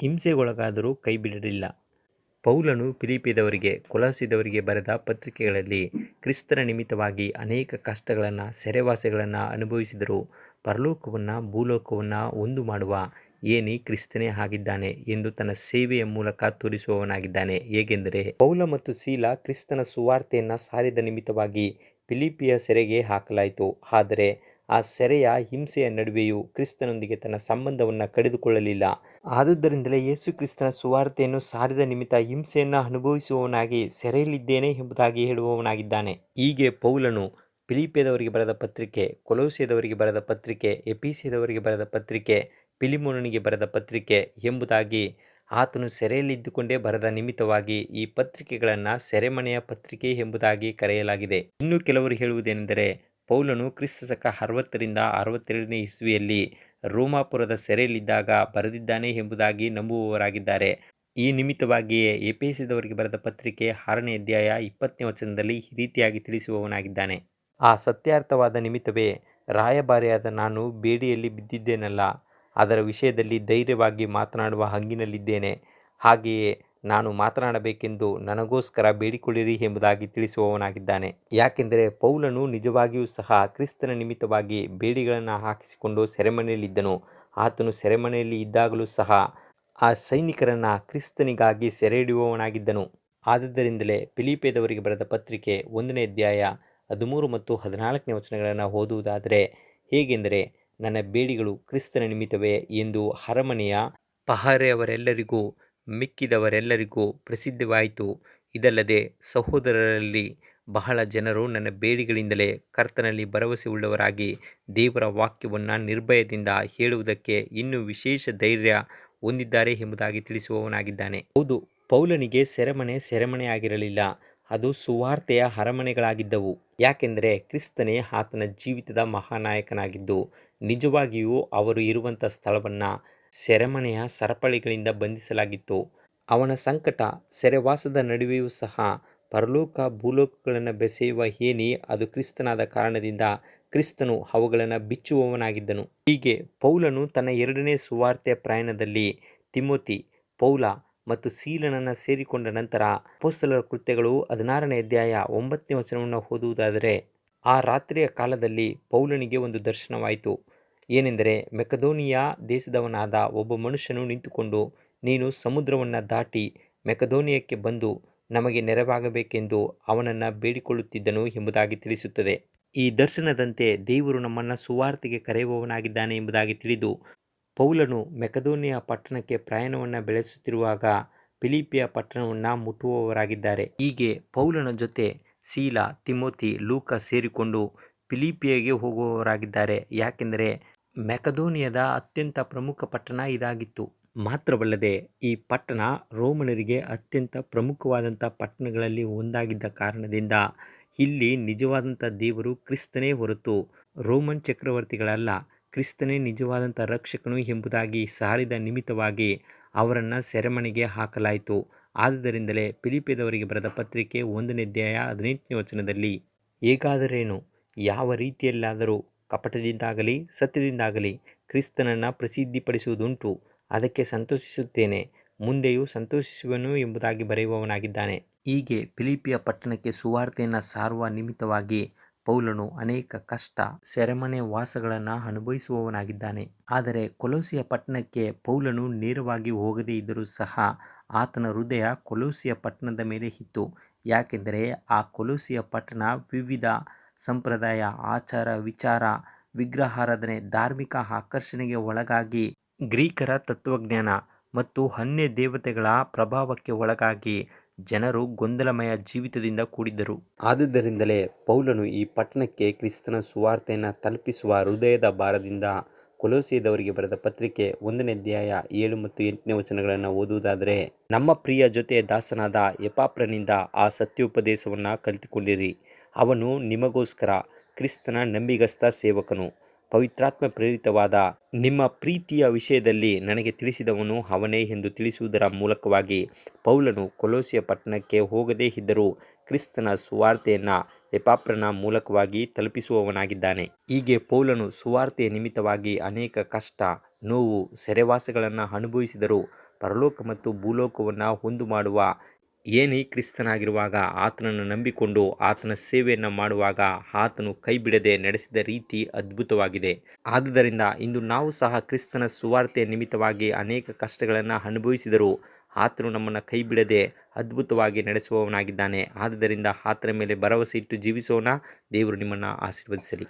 ಹಿಂಸೆಗೊಳಗಾದರೂ ಕೈಬಿಡಲಿಲ್ಲ. ಪೌಲನು ಫಿಲಿಪ್ಪಿಯದವರಿಗೆ, ಕೊಲೊಸ್ಸೆದವರಿಗೆ ಬರೆದ ಪತ್ರಿಕೆಗಳಲ್ಲಿ ಕ್ರಿಸ್ತನ ನಿಮಿತ್ತವಾಗಿ ಅನೇಕ ಕಷ್ಟಗಳನ್ನು, ಸೆರೆವಾಸಗಳನ್ನು ಅನುಭವಿಸಿದರೂ ಪರಲೋಕವನ್ನು ಭೂಲೋಕವನ್ನು ಒಂದು ಮಾಡುವ ಏಣಿ ಕ್ರಿಸ್ತನೇ ಆಗಿದ್ದಾನೆ ಎಂದು ತನ್ನ ಸೇವೆಯ ಮೂಲಕ ತೋರಿಸುವವನಾಗಿದ್ದಾನೆ. ಹೇಗೆಂದರೆ, ಪೌಲ ಮತ್ತು ಸೀಲ ಕ್ರಿಸ್ತನ ಸುವಾರ್ತೆಯನ್ನು ಸಾರಿದ ನಿಮಿತ್ತವಾಗಿ ಫಿಲಿಪ್ಪಿಯ ಸೆರೆಗೆ ಹಾಕಲಾಯಿತು. ಆದರೆ ಆ ಸೆರೆಯ ಹಿಂಸೆಯ ನಡುವೆಯೂ ಕ್ರಿಸ್ತನೊಂದಿಗೆ ತನ್ನ ಸಂಬಂಧವನ್ನು ಕಡಿದುಕೊಳ್ಳಲಿಲ್ಲ. ಆದುದರಿಂದಲೇ ಯೇಸು ಕ್ರಿಸ್ತನ ಸುವಾರ್ತೆಯನ್ನು ಸಾರಿದ ನಿಮಿತ್ತ ಹಿಂಸೆಯನ್ನು ಅನುಭವಿಸುವವನಾಗಿ ಸೆರೆಯಲ್ಲಿದ್ದೇನೆ ಎಂಬುದಾಗಿ ಹೇಳುವವನಾಗಿದ್ದಾನೆ. ಹೀಗೆ ಪೌಲನು ಫಿಲಿಪ್ಪಿಯದವರಿಗೆ ಬರೆದ ಪತ್ರಿಕೆ, ಕೊಲೊಸ್ಸೆದವರಿಗೆ ಬರೆದ ಪತ್ರಿಕೆ, ಎಫೆಸದವರಿಗೆ ಬರೆದ ಪತ್ರಿಕೆ, ಫಿಲೆಮೋನನಿಗೆ ಬರೆದ ಪತ್ರಿಕೆ ಎಂಬುದಾಗಿ ಆತನು ಸೆರೆಯಲ್ಲಿದ್ದುಕೊಂಡೇ ಬರೆದ ನಿಮಿತ್ತವಾಗಿ ಈ ಪತ್ರಿಕೆಗಳನ್ನು ಸೆರೆಮನೆಯ ಪತ್ರಿಕೆ ಎಂಬುದಾಗಿ ಕರೆಯಲಾಗಿದೆ. ಇನ್ನು ಕೆಲವರು ಹೇಳುವುದೇನೆಂದರೆ, ಪೌಲನು ಕ್ರಿಸ್ತಶಕ 60ರಿಂದ 62ನೇ ಇಸ್ವಿಯಲ್ಲಿ ರೋಮಾಪುರದ ಸೆರೆಯಲ್ಲಿದ್ದಾಗ ಬರೆದಿದ್ದಾನೆ ಎಂಬುದಾಗಿ ನಂಬುವವರಾಗಿದ್ದಾರೆ. ಈ ನಿಮಿತ್ತವಾಗಿಯೇ ಎಫೆಸದವರಿಗೆ ಬರೆದ ಪತ್ರಿಕೆ 6ನೇ ಅಧ್ಯಾಯ 20ನೇ ವಚನದಲ್ಲಿ ಈ ರೀತಿಯಾಗಿ ತಿಳಿಸುವವನಾಗಿದ್ದಾನೆ. ಆ ಸತ್ಯಾರ್ಥವಾದ ನಿಮಿತ್ತವೇ ರಾಯಭಾರಿಯಾದ ನಾನು ಬೇಡಿಯಲ್ಲಿ ಬಿದ್ದಿದ್ದೇನಲ್ಲ, ಅದರ ವಿಷಯದಲ್ಲಿ ಧೈರ್ಯವಾಗಿ ಮಾತನಾಡುವ ಹಂಗಿನಲ್ಲಿದ್ದೇನೆ. ಹಾಗೆಯೇ ನಾನು ಮಾತನಾಡಬೇಕೆಂದು ನನಗೋಸ್ಕರ ಬೇಡಿಕೊಳ್ಳಿರಿ ಎಂಬುದಾಗಿ ತಿಳಿಸುವವನಾಗಿದ್ದಾನೆ. ಯಾಕೆಂದರೆ ಪೌಲನು ನಿಜವಾಗಿಯೂ ಸಹ ಕ್ರಿಸ್ತನ ನಿಮಿತ್ತವಾಗಿ ಬೇಡಿಗಳನ್ನು ಹಾಕಿಸಿಕೊಂಡು ಸೆರೆಮನೆಯಲ್ಲಿದ್ದನು. ಆತನು ಸೆರೆಮನೆಯಲ್ಲಿ ಇದ್ದಾಗಲೂ ಸಹ ಆ ಸೈನಿಕರನ್ನು ಕ್ರಿಸ್ತನಿಗಾಗಿ ಸೆರೆ ಹಿಡಿಯುವವನಾಗಿದ್ದನು. ಆದುದರಿಂದಲೇ ಫಿಲಿಪ್ಪಿಯದವರಿಗೆ ಬರೆದ ಪತ್ರಿಕೆ 1ನೇ ಅಧ್ಯಾಯ 13 ಮತ್ತು 14ನೇ ವಚನಗಳನ್ನು ಓದುವುದಾದರೆ, ಹೇಗೆಂದರೆ, ನನ್ನ ಬೇಡಿಗಳು ಕ್ರಿಸ್ತನ ನಿಮಿತ್ತವೇ ಎಂದು ಅರಮನೆಯ ಪಹರೆಯವರೆಲ್ಲರಿಗೂ ಮಿಕ್ಕಿದವರೆಲ್ಲರಿಗೂ ಪ್ರಸಿದ್ಧವಾಯಿತು. ಇದಲ್ಲದೆ ಸಹೋದರರಲ್ಲಿ ಬಹಳ ಜನರು ನನ್ನ ಬೇಡಿಗಳಿಂದಲೇ ಕರ್ತನಲ್ಲಿ ಭರವಸೆ ಉಳ್ಳವರಾಗಿ ದೇವರ ವಾಕ್ಯವನ್ನು ನಿರ್ಭಯದಿಂದ ಹೇಳುವುದಕ್ಕೆ ಇನ್ನೂ ವಿಶೇಷ ಧೈರ್ಯ ಹೊಂದಿದ್ದಾರೆ ಎಂಬುದಾಗಿ ತಿಳಿಸುವವನಾಗಿದ್ದಾನೆ. ಹೌದು, ಪೌಲನಿಗೆ ಸೆರೆಮನೆಯಾಗಿರಲಿಲ್ಲ, ಅದು ಸುವಾರ್ತೆಯ ಅರಮನೆಗಳಾಗಿದ್ದವು. ಯಾಕೆಂದರೆ ಕ್ರಿಸ್ತನೇ ಆತನ ಜೀವಿತದ ಮಹಾನಾಯಕನಾಗಿದ್ದು, ನಿಜವಾಗಿಯೂ ಅವರು ಇರುವಂಥ ಸ್ಥಳವನ್ನು ಸೆರೆಮನೆಯ ಸರಪಳಿಗಳಿಂದ ಬಂಧಿಸಲಾಗಿತ್ತು. ಅವನ ಸಂಕಟ, ಸೆರೆವಾಸದ ನಡುವೆಯೂ ಸಹ ಪರಲೋಕ ಭೂಲೋಕಗಳನ್ನು ಬೆಸೆಯುವ ಏಣಿ ಅದು ಕ್ರಿಸ್ತನಾದ ಕಾರಣದಿಂದ ಕ್ರಿಸ್ತನು ಅವುಗಳನ್ನು ಬಿಚ್ಚುವವನಾಗಿದ್ದನು. ಹೀಗೆ ಪೌಲನು ತನ್ನ 2ನೇ ಸುವಾರ್ತೆಯ ಪ್ರಯಾಣದಲ್ಲಿ ತಿಮೋತಿ, ಪೌಲ ಮತ್ತು ಸೀಲನನ್ನು ಸೇರಿಕೊಂಡ ನಂತರ ಅಪೊಸ್ತಲರ ಕೃತ್ಯಗಳು 16ನೇ ಅಧ್ಯಾಯ 9ನೇ ವಚನವನ್ನು ಓದುವುದಾದರೆ, ಆ ರಾತ್ರಿಯ ಕಾಲದಲ್ಲಿ ಪೌಲನಿಗೆ ಒಂದು ದರ್ಶನವಾಯಿತು. ಏನೆಂದರೆ, ಮೆಕೆದೋನಿಯ ದೇಶದವನಾದ ಒಬ್ಬ ಮನುಷ್ಯನು ನಿಂತುಕೊಂಡು, ನೀನು ಸಮುದ್ರವನ್ನು ದಾಟಿ ಮೆಕೆದೋನಿಯಕ್ಕೆ ಬಂದು ನಮಗೆ ನೆರವಾಗಬೇಕೆಂದು ಅವನನ್ನು ಬೇಡಿಕೊಳ್ಳುತ್ತಿದ್ದನು ಎಂಬುದಾಗಿ ತಿಳಿಸುತ್ತದೆ. ಈ ದರ್ಶನದಂತೆ ದೇವರು ನಮ್ಮನ್ನು ಸುವಾರ್ತೆಗೆ ಕರೆಯುವವನಾಗಿದ್ದಾನೆ ಎಂಬುದಾಗಿ ತಿಳಿದು ಪೌಲನು ಮೆಕೆದೋನಿಯ ಪಟ್ಟಣಕ್ಕೆ ಪ್ರಯಾಣವನ್ನು ಬೆಳೆಸುತ್ತಿರುವಾಗ ಫಿಲಿಪ್ಪಿಯ ಪಟ್ಟಣವನ್ನು ಮುಟ್ಟುವವರಾಗಿದ್ದಾರೆ. ಹೀಗೆ ಪೌಲನ ಜೊತೆ ಸೀಲ, ತಿಮೋತಿ, ಲೂಕ ಸೇರಿಕೊಂಡು ಫಿಲಿಪ್ಪಿಗೆ ಹೋಗುವವರಾಗಿದ್ದಾರೆ. ಯಾಕೆಂದರೆ ಮೆಕೆದೋನಿಯದ ಅತ್ಯಂತ ಪ್ರಮುಖ ಪಟ್ಟಣ ಇದಾಗಿತ್ತು. ಮಾತ್ರವಲ್ಲದೆ ಈ ಪಟ್ಟಣ ರೋಮನರಿಗೆ ಅತ್ಯಂತ ಪ್ರಮುಖವಾದಂಥ ಪಟ್ಟಣಗಳಲ್ಲಿ ಒಂದಾಗಿದ್ದ ಕಾರಣದಿಂದ ಇಲ್ಲಿ ನಿಜವಾದಂಥ ದೇವರು ಕ್ರಿಸ್ತನೇ ಹೊರತು ರೋಮನ್ ಚಕ್ರವರ್ತಿಗಳಲ್ಲ, ಕ್ರಿಸ್ತನೇ ನಿಜವಾದಂಥ ರಕ್ಷಕನು ಎಂಬುದಾಗಿ ಸಾರಿದ ನಿಮಿತ್ತವಾಗಿ ಅವರನ್ನು ಸೆರೆಮನೆಗೆ ಹಾಕಲಾಯಿತು. ಆದುದರಿಂದಲೇ ಫಿಲಿಪ್ಪಿಯದವರಿಗೆ ಬರೆದ ಪತ್ರಿಕೆ 1ನೇ ಅಧ್ಯಾಯ 18ನೇ ವಚನದಲ್ಲಿ, ಹೇಗಾದರೇನು, ಯಾವ ರೀತಿಯಲ್ಲಾದರೂ ಕಪಟದಿಂದಾಗಲಿ ಸತ್ಯದಿಂದಾಗಲಿ ಕ್ರಿಸ್ತನನ್ನು ಪ್ರಸಿದ್ಧಿಪಡಿಸುವುದುಂಟು, ಅದಕ್ಕೆ ಸಂತೋಷಿಸುತ್ತೇನೆ, ಮುಂದೆಯೂ ಸಂತೋಷಿಸುವೆನು ಎಂಬುದಾಗಿ ಬರೆಯುವವನಾಗಿದ್ದಾನೆ. ಹೀಗೆ ಫಿಲಿಪ್ಪಿಯ ಪಟ್ಟಣಕ್ಕೆ ಸುವಾರ್ತೆಯನ್ನು ಸಾರುವ ನಿಮಿತ್ತವಾಗಿ ಪೌಲನು ಅನೇಕ ಕಷ್ಟ, ಸೆರೆಮನೆ ವಾಸಗಳನ್ನು ಅನುಭವಿಸುವವನಾಗಿದ್ದಾನೆ. ಆದರೆ ಕೊಲೊಸ್ಸೆಯ ಪಟ್ಟಣಕ್ಕೆ ಪೌಲನು ನೇರವಾಗಿ ಹೋಗದೇ ಇದ್ದರೂ ಸಹ ಆತನ ಹೃದಯ ಕೊಲೊಸ್ಸೆಯ ಪಟ್ಟಣದ ಮೇಲೆ ಇತ್ತು. ಯಾಕೆಂದರೆ ಆ ಕೊಲೊಸ್ಸೆಯ ಪಟ್ಟಣ ವಿವಿಧ ಸಂಪ್ರದಾಯ, ಆಚಾರ, ವಿಚಾರ, ವಿಗ್ರಹಾರಾಧನೆ, ಧಾರ್ಮಿಕ ಆಕರ್ಷಣೆಗೆ ಒಳಗಾಗಿ ಗ್ರೀಕರ ತತ್ವಜ್ಞಾನ ಮತ್ತು ಅನ್ಯ ದೇವತೆಗಳ ಪ್ರಭಾವಕ್ಕೆ ಒಳಗಾಗಿ ಜನರು ಗೊಂದಲಮಯ ಜೀವಿತದಿಂದ ಕೂಡಿದ್ದರು. ಆದುದರಿಂದಲೇ ಪೌಲನು ಈ ಪಟ್ಟಣಕ್ಕೆ ಕ್ರಿಸ್ತನ ಸುವಾರ್ತೆಯನ್ನು ತಲುಪಿಸುವ ಹೃದಯದ ಭಾರದಿಂದ ಕೊಲೊಸ್ಸೆದವರಿಗೆ ಬರೆದ ಪತ್ರಿಕೆ 1ನೇ ಅಧ್ಯಾಯ 7 ಮತ್ತು 8ನೇ ವಚನಗಳನ್ನು ಓದುವುದಾದರೆ, ನಮ್ಮ ಪ್ರಿಯ ಜೊತೆಯ ದಾಸನಾದ ಎಪಾಫ್ರನಿಂದ ಆ ಸತ್ಯೋಪದೇಶವನ್ನು ಕಲಿತುಕೊಂಡಿರಿ. ಅವನು ನಿಮಗೋಸ್ಕರ ಕ್ರಿಸ್ತನ ನಂಬಿಗಸ್ತ ಸೇವಕನು, ಪವಿತ್ರಾತ್ಮ ಪ್ರೇರಿತವಾದ ನಿಮ್ಮ ಪ್ರೀತಿಯ ವಿಷಯದಲ್ಲಿ ನನಗೆ ತಿಳಿಸಿದವನು ಅವನೇ ಎಂದು ತಿಳಿಸುವುದರ ಮೂಲಕವಾಗಿ ಪೌಲನು ಕೊಲೊಸ್ಸೆಯ ಪಟ್ಟಣಕ್ಕೆ ಹೋಗದೇ ಇದ್ದರೂ ಕ್ರಿಸ್ತನ ಸುವಾರ್ತೆಯನ್ನು ಎಪಾಫ್ರನ ಮೂಲಕವಾಗಿ ತಲುಪಿಸುವವನಾಗಿದ್ದಾನೆ. ಹೀಗೆ ಪೌಲನು ಸುವಾರ್ತೆಯ ನಿಮಿತ್ತವಾಗಿ ಅನೇಕ ಕಷ್ಟ, ನೋವು, ಸೆರೆವಾಸಗಳನ್ನು ಅನುಭವಿಸಿದರೂ ಪರಲೋಕ ಮತ್ತು ಭೂಲೋಕವನ್ನು ಒಂದು ಮಾಡುವ ಏನೇ ಕ್ರಿಸ್ತನಾಗಿರುವಾಗ ಆತನನ್ನು ನಂಬಿಕೊಂಡು ಆತನ ಸೇವೆಯನ್ನು ಮಾಡುವಾಗ ಆತನು ಕೈ ಬಿಡದೆ ನಡೆಸಿದ ರೀತಿ ಅದ್ಭುತವಾಗಿದೆ. ಆದುದರಿಂದ ಇಂದು ನಾವು ಸಹ ಕ್ರಿಸ್ತನ ಸುವಾರ್ತೆಯ ನಿಮಿತ್ತವಾಗಿ ಅನೇಕ ಕಷ್ಟಗಳನ್ನು ಅನುಭವಿಸಿದರೂ ಆತನು ನಮ್ಮನ್ನು ಕೈ ಬಿಡದೆ ಅದ್ಭುತವಾಗಿ ನಡೆಸುವವನಾಗಿದ್ದಾನೆ. ಆದುದರಿಂದ ಆತನ ಮೇಲೆ ಭರವಸೆ ಇಟ್ಟು ಜೀವಿಸೋಣ. ದೇವರು ನಿಮ್ಮನ್ನು ಆಶೀರ್ವದಿಸಲಿ.